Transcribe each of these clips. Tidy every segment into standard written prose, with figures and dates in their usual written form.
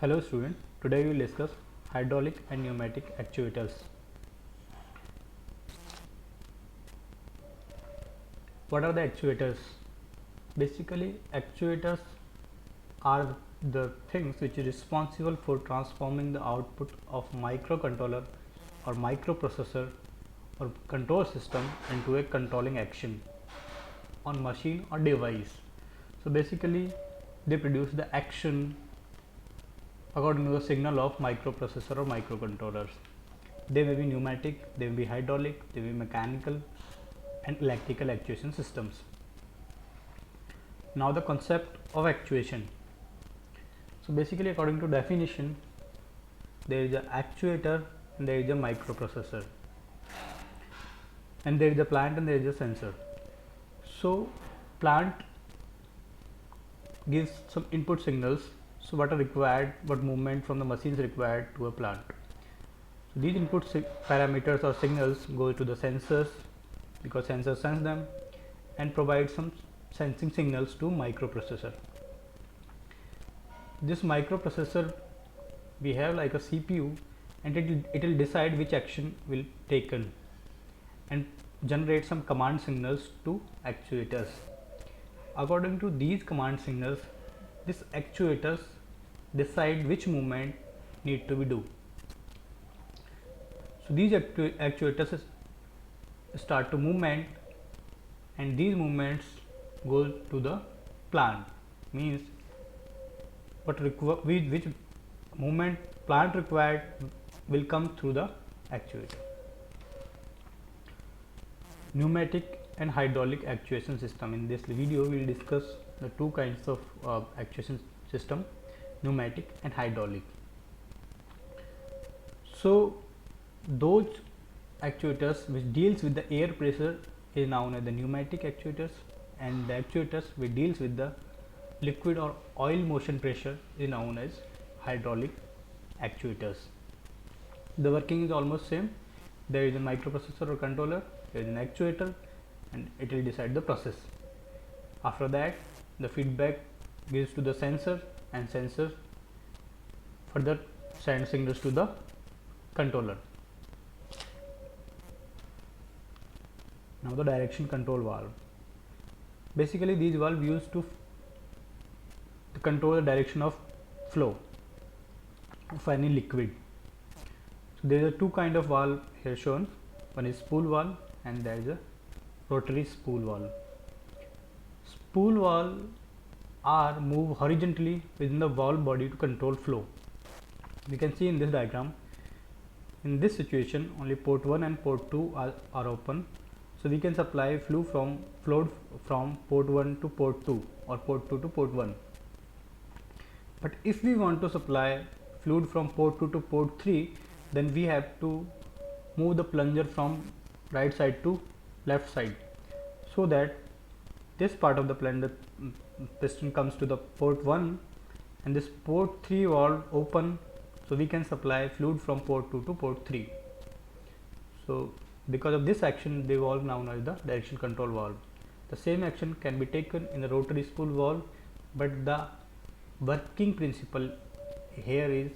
Hello student, today we will discuss hydraulic and pneumatic actuators. What are the actuators? Basically, actuators are the things which is responsible for transforming the output of microcontroller or microprocessor or control system into a controlling action on machine or device. So basically, they produce the action according to the signal of microprocessor or microcontrollers. They may be pneumatic, they may be hydraulic, they may be mechanical and electrical actuation systems. Now the concept of actuation. So basically, according to definition, there is an actuator and there is a microprocessor, and there is a plant and there is a sensor. So plant gives some input signals. So what are required, what movement from the machine is required to a plant. So these input parameters or signals go to the sensors, because sensors sense them and provide some sensing signals to microprocessor. This microprocessor, we have like a CPU, and it will decide which action will taken and generate some command signals to actuators. According to these command signals, these actuators decide which movement need to be do. So these actuators start to movement, and these movements go to the plant, means which movement plant required will come through the actuator. Pneumatic and hydraulic actuation system. In this video we will discuss the two kinds of actuation system, pneumatic and hydraulic. So those actuators which deals with the air pressure is known as the pneumatic actuators, and the actuators which deals with the liquid or oil motion pressure is known as hydraulic actuators. The working is almost same. There is a microprocessor or controller, there is an actuator, and it will decide the process. After that, the feedback gives to the sensor, and sensor further send signals to the controller. Now the direction control valve. Basically, these valves used to control the direction of flow of any liquid. So there are two kind of valve here shown. One is spool valve and there is a rotary spool valve. Spool valve are move horizontally within the valve body to control flow. We can see in this diagram. In this situation, only port 1 and port 2 are open. So we can supply flow from port 1 to port 2 or port 2 to port 1. But if we want to supply fluid from port 2 to port 3, then we have to move the plunger from right side to left side, so that this part of the plunger piston comes to the port 1 and this port 3 valve open, so we can supply fluid from port 2 to port 3. So because of this action, the valve known as the direction control valve. The same action can be taken in the rotary spool valve, but the working principle here is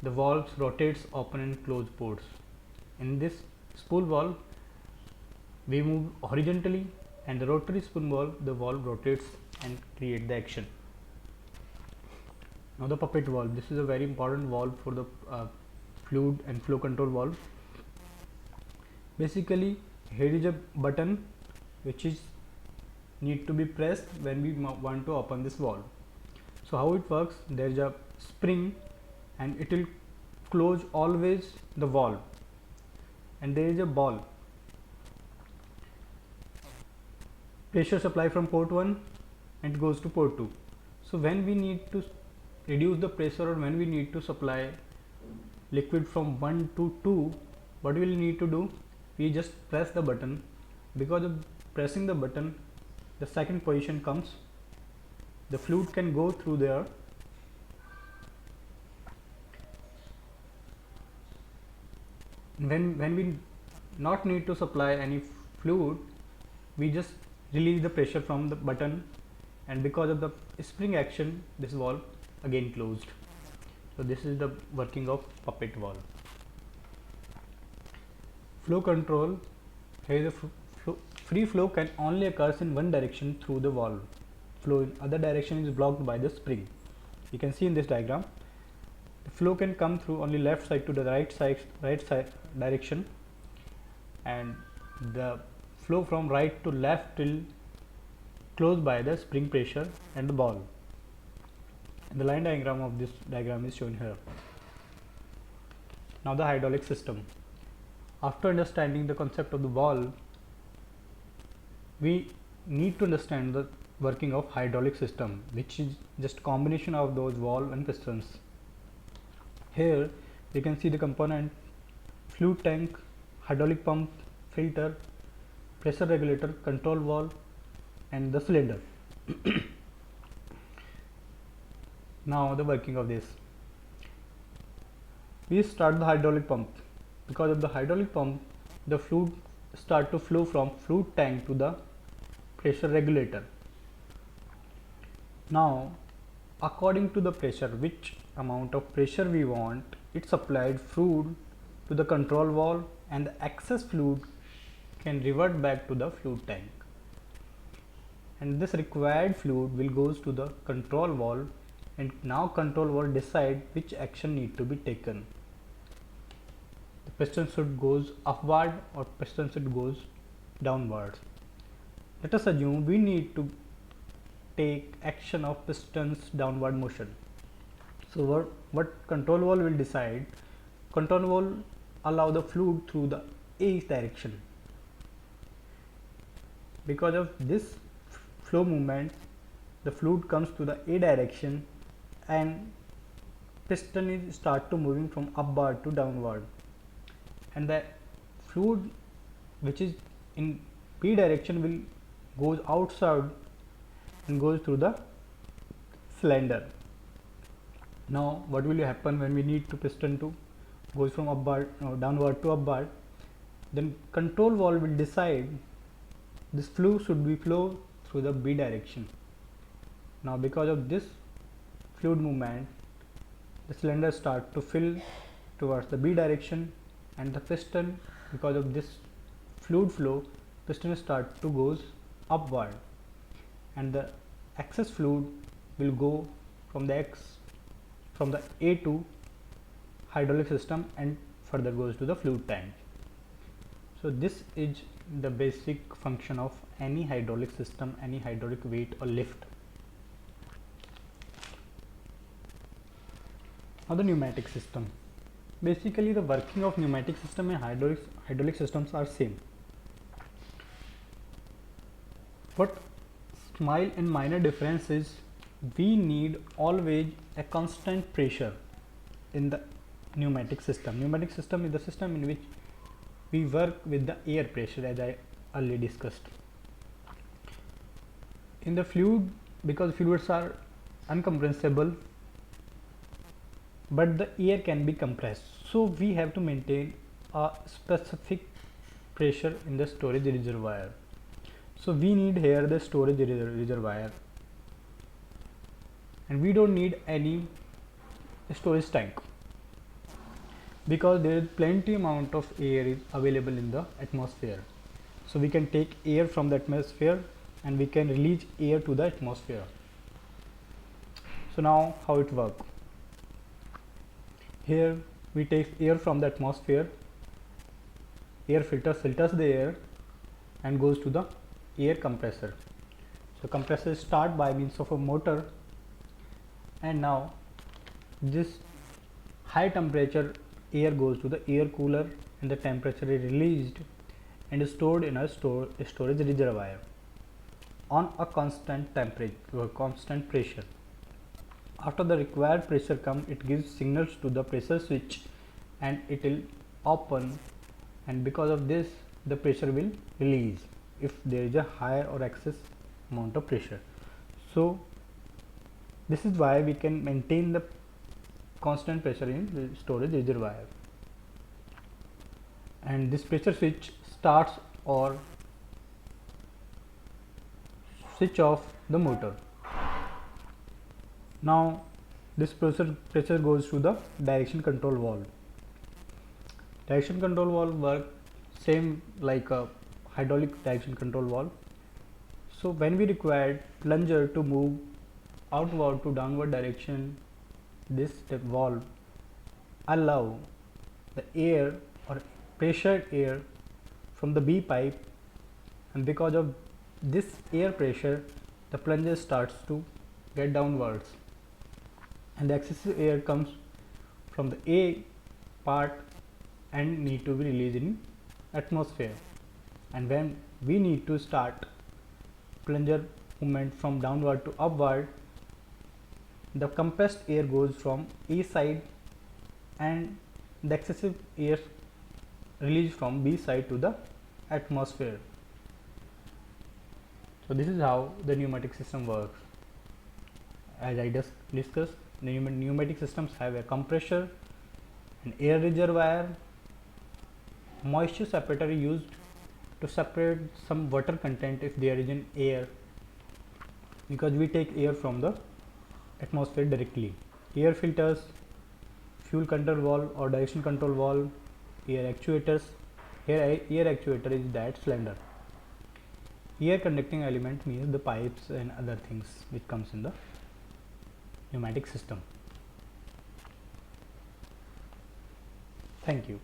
the valves rotates open and close ports. In this spool valve, we move horizontally, and the rotary spool valve, the valve rotates and create the action. Now the puppet valve. This is a very important valve for the fluid and flow control valve. Basically, here is a button which is need to be pressed when we want to open this valve. So how it works? There is a spring and it will close always the valve, and there is a ball. Pressure supply from port 1 and it goes to port 2. So when we need to reduce the pressure or when we need to supply liquid from 1 to 2, what we will need to do? We just press the button. Because of pressing the button, the second position comes. The fluid can go through there. When we not need to supply any fluid, we just release the pressure from the button, and because of the spring action, this valve again closed. So this is the working of puppet valve. Flow control. Here the free flow can only occurs in one direction through the valve. Flow in other direction is blocked by the spring. You can see in this diagram, the flow can come through only left side to the right side direction, and the flow from right to left will closed by the spring pressure and the ball. The line diagram of this diagram is shown here. Now the hydraulic system. After understanding the concept of the valve, we need to understand the working of hydraulic system, which is just combination of those valve and pistons. Here you can see the component: fluid tank, hydraulic pump, filter, pressure regulator, control valve, and the cylinder. Now the working of this. We start the hydraulic pump. Because of the hydraulic pump, the fluid start to flow from fluid tank to the pressure regulator. Now, according to the pressure, which amount of pressure we want, it's applied fluid to the control valve, and the excess fluid can revert back to the fluid tank. And this required fluid will goes to the control valve, and now control valve decide which action need to be taken. The piston should goes upward or piston should goes downward. Let us assume we need to take action of piston's downward motion. So what control valve will decide? Control valve allow the fluid through the A direction. Because of this flow movement, the fluid comes to the A direction, and piston is start to moving from upward to downward, and the fluid which is in B direction will goes outside and goes through the cylinder. Now what will happen when we need to piston to goes from downward to upward? Then control valve will decide this fluid should be flow through the B direction. Now because of this fluid movement, the cylinder start to fill towards the B direction, and the piston, because of this fluid flow, piston start to goes upward, and the excess fluid will go from the A to hydraulic system and further goes to the fluid tank. So this is the basic function of any hydraulic system, any hydraulic weight or lift. Now the pneumatic system. Basically the working of pneumatic system and hydraulic systems are same. What small and minor difference is, we need always a constant pressure in the pneumatic system. Pneumatic system is the system in which we work with the air pressure, as I earlier discussed. In the fluid, because fluids are uncompressible, but the air can be compressed, so we have to maintain a specific pressure in the storage reservoir. So we need here the storage reservoir, and we don't need any storage tank, because there is plenty amount of air is available in the atmosphere. So we can take air from the atmosphere and we can release air to the atmosphere. So now how it works? Here we take air from the atmosphere, air filters the air and goes to the air compressor. So compressor start by means of a motor, and now this high temperature air goes to the air cooler, and the temperature is released and stored in a storage reservoir on a constant temperature or constant pressure. After the required pressure comes, it gives signals to the pressure switch and it will open, and because of this the pressure will release if there is a higher or excess amount of pressure. So this is why we can maintain the constant pressure in the storage reservoir, and this pressure switch starts or switch off the motor. Now this pressure goes to the direction control valve. Direction control valve work same like a hydraulic direction control valve. So when we require plunger to move outward to downward direction, this valve allow the air or pressured air from the B pipe, and because of this air pressure the plunger starts to get downwards, and the excessive air comes from the A part and need to be released in atmosphere. And when we need to start plunger movement from downward to upward, the compressed air goes from A side and the excessive air released from B side to the atmosphere. So this is how the pneumatic system works. As I just discussed, pneumatic systems have a compressor, an air reservoir, moisture separator used to separate some water content if there is an air, because we take air from the atmosphere directly, air filters, fuel control valve or direction control valve, air actuators. Here air actuator is that cylinder. Air conducting element means the pipes and other things which comes in the pneumatic system. Thank you.